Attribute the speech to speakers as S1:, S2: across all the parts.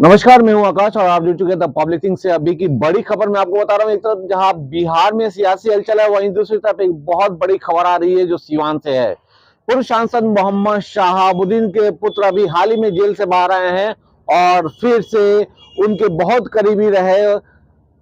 S1: नमस्कार, मैं हूं आकाश और आप जुड़ चुके हैं द पब्लिक थिंग से। अभी की बड़ी खबर मैं आपको बता रहा हूं। एक तरफ जहां बिहार में सियासी हलचल है, वहीं दूसरी तरफ एक बहुत बड़ी खबर आ रही है जो सीवान से है। पूर्व सांसद मोहम्मद शहाबुद्दीन के पुत्र अभी हाल ही में जेल से बाहर आए हैं और फिर से उनके बहुत करीबी रहे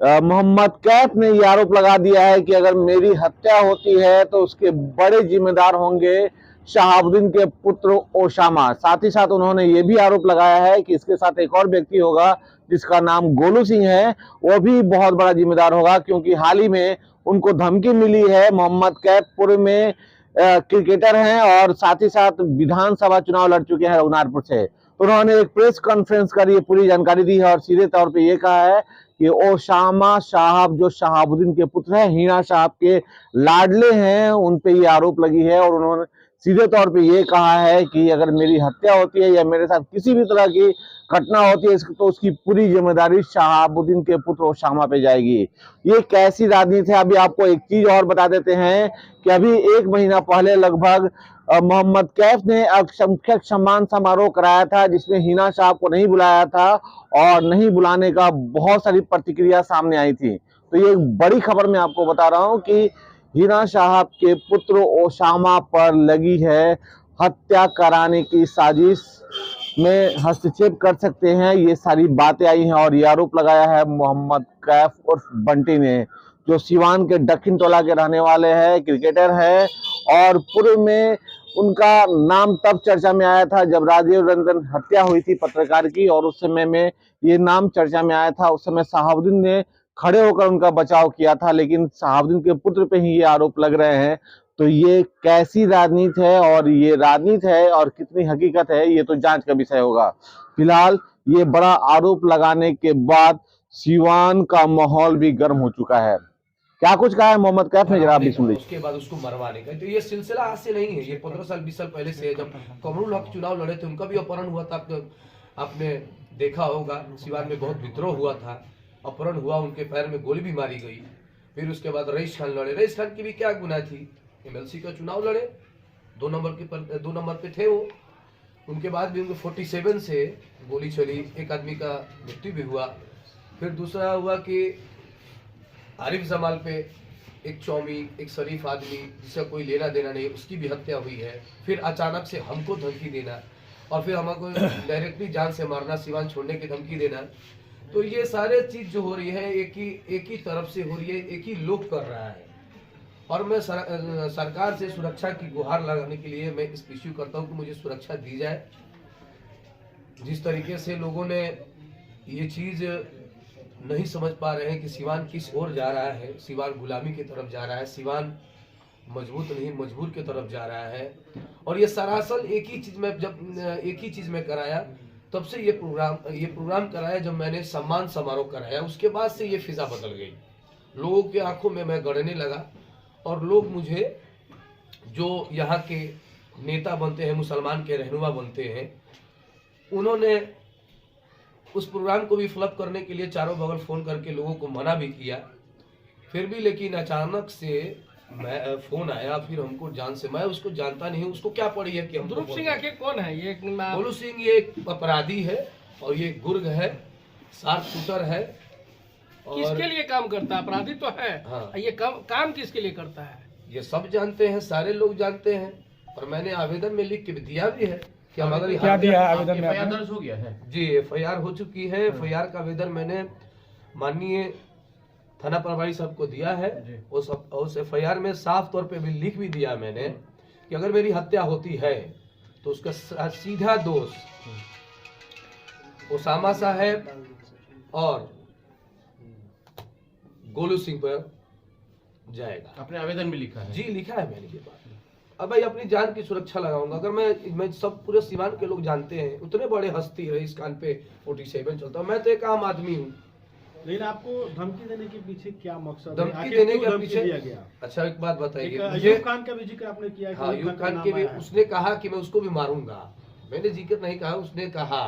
S1: मोहम्मद कैफ ने ये आरोप लगा दिया है कि अगर मेरी हत्या होती है तो उसके बड़े जिम्मेदार होंगे शहाबुद्दीन के पुत्र ओसामा। साथ ही साथ उन्होंने ये भी आरोप लगाया है कि इसके साथ एक और व्यक्ति होगा जिसका नाम गोलू सिंह है, वो भी बहुत बड़ा जिम्मेदार होगा, क्योंकि हाल ही में उनको धमकी मिली है। मोहम्मद कैफ पूर्व में क्रिकेटर हैं और साथ ही साथ विधानसभा चुनाव लड़ चुके हैं रघुनाथपुर से। तो उन्होंने एक प्रेस कॉन्फ्रेंस कर ये पूरी जानकारी दी है और सीधे तौर पे ये कहा है कि ओसामा साहब जो शहाबुद्दीन के पुत्र हैं, हिना साहब के लाडले हैं, उन पे ये आरोप लगी है। और उन्होंने सीधे तौर पे ये कहा है कि अगर मेरी हत्या होती है या मेरे साथ किसी भी तरह की घटना होती है तो उसकी पूरी जिम्मेदारी शहाबुद्दीन के पुत्र ओसामा पे जाएगी। ये कैसी राजनीति है, अभी आपको एक चीज और बता देते हैं कि अभी 1 महीना पहले लगभग मोहम्मद कैफ ने अल्पसंख्यक सम्मान समारोह कराया था, जिसमें हिना साहब को नहीं बुलाया था और नहीं बुलाने का बहुत सारी प्रतिक्रिया सामने आई थी। तो ये एक बड़ी खबर मैं आपको बता रहा हूं कि हिना साहब के पुत्र ओसामा पर लगी है हत्या कराने की साजिश में हस्तक्षेप कर सकते हैं, ये सारी बातें आई हैं। और ये आरोप लगाया है मोहम्मद कैफ उर्फ बंटी ने, जो सिवान के दक्षिण टोला के रहने वाले हैं, क्रिकेटर है। और पूर्व में उनका नाम तब चर्चा में आया था जब राजीव रंजन हत्या हुई थी पत्रकार की, और उस समय में ये नाम चर्चा में आया था। उस समय शहाबुद्दीन ने खड़े होकर उनका बचाव किया था, लेकिन शहाबुद्दीन के पुत्र पे ही ये आरोप लग रहे हैं। तो ये कैसी राजनीति है और ये राजनीति है और कितनी हकीकत है, ये तो जांच का विषय होगा। फिलहाल ये बड़ा आरोप लगाने के बाद सिवान का माहौल भी गर्म हो चुका है। क्या कुछ कहा है मोहम्मद कैफ ने, जरा आप भी सुन लीजिए।
S2: उसके बाद उसको मरवाने का, तो ये सिलसिला आज से नहीं है, ये 15 साल 20 साल पहले से है। जब कमरुल हक चुनाव लड़े थे, उनका भी अपहरण हुआ था। आपने देखा होगा, सिवान में बहुत विद्रोह हुआ था, अपहरण हुआ, उनके पैर में गोली भी मारी गई। फिर उसके बाद रईस खान लड़े। रईस खान की भी क्या गुनाह थी, एमएलसी का चुनाव लड़े, 2 नंबर पे थे वो। उनके बाद भी उनको 47 से गोली चली, एक आदमी का मृत्यु भी हुआ। फिर दूसरा हुआ कि आरिफ जमाल पे एक चौमी, एक शरीफ आदमी जिसका कोई लेना देना नहीं, उसकी भी हत्या हुई है। फिर अचानक से हमको धमकी देना और फिर हमको डायरेक्टली जान से मारना, सिवान छोड़ने की धमकी देना। तो ये सारे चीज जो हो रही है एक ही तरफ से हो रही है, एक ही लोग कर रहा है। और मैं सरकार से सुरक्षा की गुहार लगाने के लिए मैं इस इश्यू करता हूँ कि मुझे सुरक्षा दी जाए। जिस तरीके से लोगों ने ये चीज नहीं समझ पा रहे हैं कि सिवान किस ओर जा रहा है, सिवान गुलामी की तरफ जा रहा है, सिवान मजबूत नहीं मजबूर की तरफ जा रहा है। और ये सरासर एक ही चीज में कराया, तब से ये प्रोग्राम कराया जब मैंने सम्मान समारोह कराया, उसके बाद से ये फिजा बदल गई। लोगों की आंखों में मैं गड़ने लगा और लोग मुझे, जो यहाँ के नेता बनते हैं, मुसलमान के रहनुमा बनते हैं, उन्होंने उस प्रोग्राम को भी फ्लप करने के लिए चारों बगल फोन करके लोगों को मना भी किया। फिर भी लेकिन अचानक से मैं फोन आया, फिर हमको जान से, मैं उसको जानता नहीं हूँ, उसको क्या पड़ी है कि हम
S3: ध्रुव सिंह आखिर कौन है ये?
S2: गोलू सिंह ये एक अपराधी है और ये गुर्ग है, शार्प शूटर है।
S3: किसके लिए काम करता है? अपराधी तो है।
S2: हाँ।
S3: ये काम किसके लिए करता है
S2: ये सब जानते हैं, सारे लोग जानते हैं। और मैंने आवेदन में लिख के दिया भी है कि हम अगर
S4: क्या दिया है आवेदन में?
S5: एफआईआर दर्ज हो गया है
S2: जी, एफआईआर हो चुकी है। एफआईआर का आवेदन मैंने माननीय थाना प्रभारी साहब को दिया है। उस एफआईआर में साफ तौर पे भी लिख भी दिया मैंने कि अगर मेरी हत्या होती है तो उसका सीधा दोष ओसामा साहब और गोलू सिंह पर जाएगा।
S5: अपने आवेदन में लिखा है
S2: जी, लिखा है मैंने ये बात। अब भाई अपनी जान की सुरक्षा लगाऊंगा। अगर मैं सब पूरे सिवान के लोग जानते हैं, उतने बड़े हस्ती है, इस कान पे 47 चलता हूँ, मैं तो एक आम आदमी हूँ।
S4: लेकिन आपको धमकी देने के पीछे क्या मकसद है?
S2: धमकी देने के पीछे
S4: दिया गया?
S2: अच्छा एक बात बताइए
S4: अयूब खान का भी जिक्र आपने किया।
S2: हाँ, अयूब खान के भी उसने कहा कि मैं उसको भी मारूंगा। मैंने जिक्र नहीं कहा, उसने कहा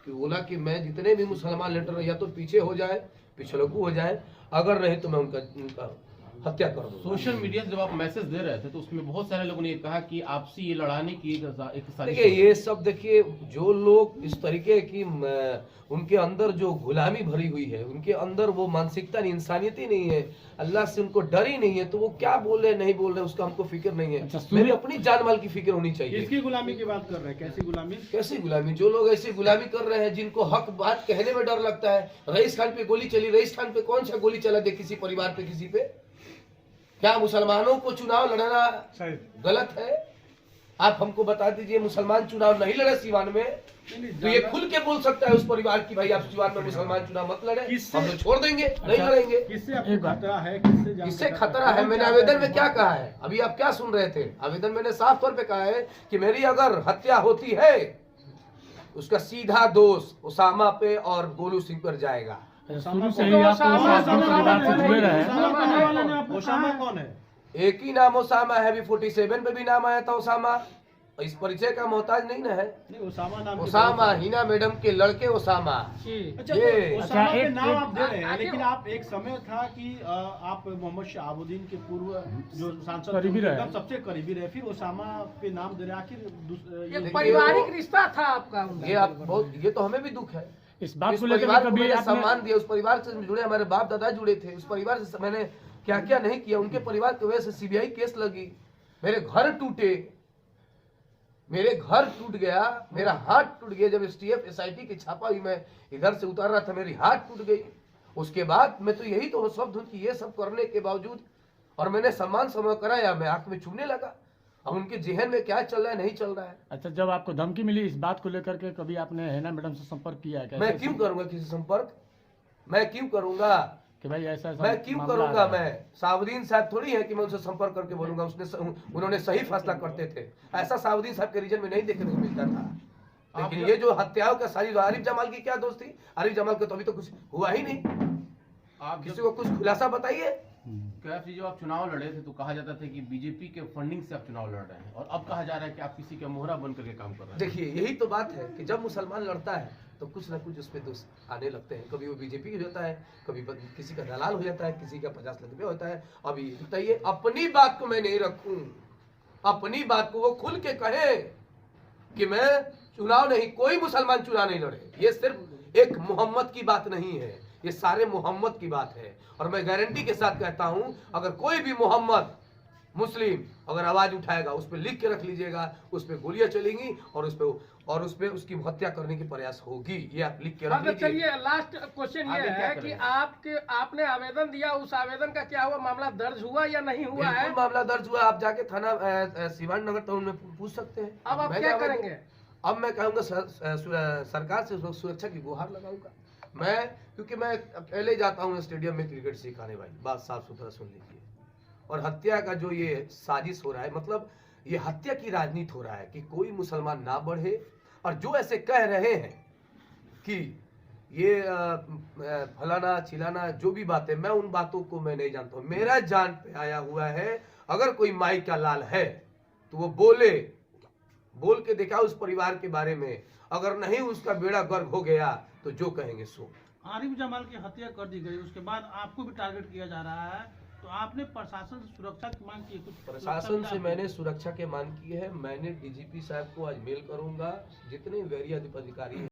S2: कि बोला कि मैं जितने भी मुसलमान लीडर या तो पीछे हो जाए, पिछलकू हो जाए, अगर नहीं तो मैं उनका हत्या कर दूंगा।
S5: सोशल मीडिया से जब आप मैसेज दे रहे थे तो उसमें बहुत सारे लोगों ने ये कहा कि आपसी ये लड़ाने की एक साजिश
S2: देखिए ये सब देखिए जो लोग इस तरीके की उनके अंदर जो गुलामी भरी हुई है, उनके अंदर वो मानसिकता नहीं, इंसानियत ही नहीं है, अल्लाह से उनको डर ही नहीं है, तो वो क्या बोल रहे हैं नहीं बोल रहे हैं उसका हमको फिक्र नहीं है। मेरी अपनी जान माल की फिक्र होनी चाहिए।
S4: किसकी गुलामी की बात कर रहे हैं? कैसी गुलामी?
S2: कैसी गुलामी? जो लोग ऐसी गुलामी कर रहे हैं जिनको हक बात कहने में डर लगता है। रईस खान पे गोली चली, रईस खान पे कौन सा गोली चला दे किसी परिवार पे, किसी पे? क्या मुसलमानों को चुनाव लड़ना गलत है? आप हमको बता दीजिए, मुसलमान चुनाव नहीं लड़े सीवान में, तो ये खुल के बोल सकता है उस परिवार की भाई आप सीवान में मुसलमान चुनाव मत लड़े, हम लोग छोड़ देंगे, नहीं लड़ेंगे।
S4: किससे आपको खतरा है?
S2: किससे खतरा है? मैंने आवेदन में क्या कहा है? अभी आप क्या सुन रहे थे? आवेदन मैंने साफ तौर पे कहा है कि मेरी अगर हत्या होती है उसका सीधा दोष उसामा पे और गोलू सिंह पर जाएगा।
S4: ओसामा कौन है?
S2: एक ही नाम ओसामा है, अभी 47 पे भी नाम आया था ओसामा। इस परिचय का मोहताज नहीं ना है।
S4: नहीं, ओसामा नाम के
S2: ओसामा हिना मैडम के लड़के ओसामा।
S4: अच्छा,
S2: ये
S4: तो ओसामा के नाम आप दे रहे हैं, लेकिन आप एक समय था कि आप मोहम्मद शहाबुद्दीन के पूर्व जो सांसद थे, एकदम सबसे करीबी रहे, फिर ओसामा पे नाम दे रहे हैं। आखिर
S3: ये पारिवारिक रिश्ता था आपका उनका।
S2: ये आप बहुत, ये तो हमें भी दुख है।
S6: इस बात को
S2: परिवार
S6: लेकर
S2: को
S6: कभी
S2: मैंने
S6: आपने
S2: सम्मान दिया, उस परिवार से जुड़े हमारे बाप दादा जुड़े थे, उस परिवार से मैंने क्या क्या नहीं किया। उनके परिवार की वजह से सीबीआई केस लगी, मेरे घर टूटे, मेरे घर टूट गया, मेरा हाथ टूट गया। जब STF SIT की छापा हुई, मैं इधर से उतर रहा था, मेरी हाथ टूट गई। उसके बाद मैं तो यही तो शब्द हूँ कि ये सब करने के बावजूद, और मैंने सम्मान समय कराया, मैं आंख में चुभने लगा। अब उनके जहन में क्या चल रहा है, नहीं चल रहा है।
S6: अच्छा, जब आपको धमकी मिली इस बात को लेकर के कभी आपने हिना मैडम से संपर्क किया है?
S2: मैं क्यों करूंगा किसी संपर्क? मैं क्यों करूंगा?
S6: कि भाई ऐसा
S2: मैं क्यों करूंगा? मैं साबुद्दीन साहब थोड़ी है कि मैं उनसे संपर्क करके बोलूंगा। उन्होंने सही फैसला करते थे, ऐसा साबुद्दीन साहब के रीजन में नहीं देखने को मिलता था। लेकिन ये जो हत्याओं का साजिश, आरिफ जमाल की क्या दोस्ती? आरिफ जमाल का तो अभी तो कुछ हुआ ही नहीं। आप किसी को कुछ खुलासा बताइए।
S5: कैफ जी, जब आप चुनाव लड़े थे तो कहा जाता था कि बीजेपी के फंडिंग से आप चुनाव लड़ रहे हैं, और अब कहा जा रहा है कि आप किसी के मोहरा बन करके काम कर रहे हैं।
S2: देखिए यही तो बात है कि जब मुसलमान लड़ता है तो कुछ ना कुछ उसपे दोष आने लगते हैं। कभी वो बीजेपी हो जाता है, कभी किसी का दलाल हो जाता है, किसी का 50 लाख रुपया होता है। अभी बताइए, अपनी बात को मैं नहीं रखूं, अपनी बात को वो खुल के कहे कि मैं चुनाव नहीं, कोई मुसलमान चुनाव नहीं लड़े। ये सिर्फ एक मोहम्मद की बात नहीं है, ये सारे मोहम्मद की बात है। और मैं गारंटी के साथ कहता हूं, अगर कोई भी मोहम्मद मुस्लिम अगर आवाज उठाएगा, उस पर लिख के रख लीजिएगा, उस पर गोलियां चलेंगी और उस पे उसकी हत्या करने की प्रयास होगी। ये आप लिख के रख लीजिए।
S3: चलिए, लास्ट क्वेश्चन ये है कि आपने आवेदन दिया, उस आवेदन का क्या हुआ? मामला दर्ज हुआ या नहीं हुआ है?
S2: बिल्कुल मामला दर्ज हुआ। आप जाके थाना सिवान नगर टाउन में पूछ सकते हैं।
S3: अब आप क्या करेंगे?
S2: अब मैं कहूँगा सरकार से सुरक्षा की गुहार लगाऊंगा मैं, क्योंकि मैं अकेले जाता हूँ स्टेडियम में क्रिकेट सिखाने। भाई बात साफ सुथरा सुन लीजिए। और हत्या का जो ये साजिश हो रहा है, मतलब ये हत्या की राजनीति हो रहा है कि कोई मुसलमान ना बढ़े। और जो ऐसे कह रहे हैं कि ये फलाना चिलाना जो भी बातें, मैं उन बातों को मैं नहीं जानता हूँ। मेरा जान पे आया हुआ है, अगर कोई माई का लाल है तो वो बोल के देखा उस परिवार के बारे में। अगर नहीं उसका बेड़ा गर्क हो गया तो जो कहेंगे सो।
S7: आरिफ जमाल की हत्या कर दी गई, उसके बाद आपको भी टारगेट किया जा रहा है, तो आपने प्रशासन से सुरक्षा की मांग की? कुछ
S2: प्रशासन से मैंने सुरक्षा की मांग की है। मैंने DGP साहब को आज मेल करूंगा, जितने वरीय अधिकारी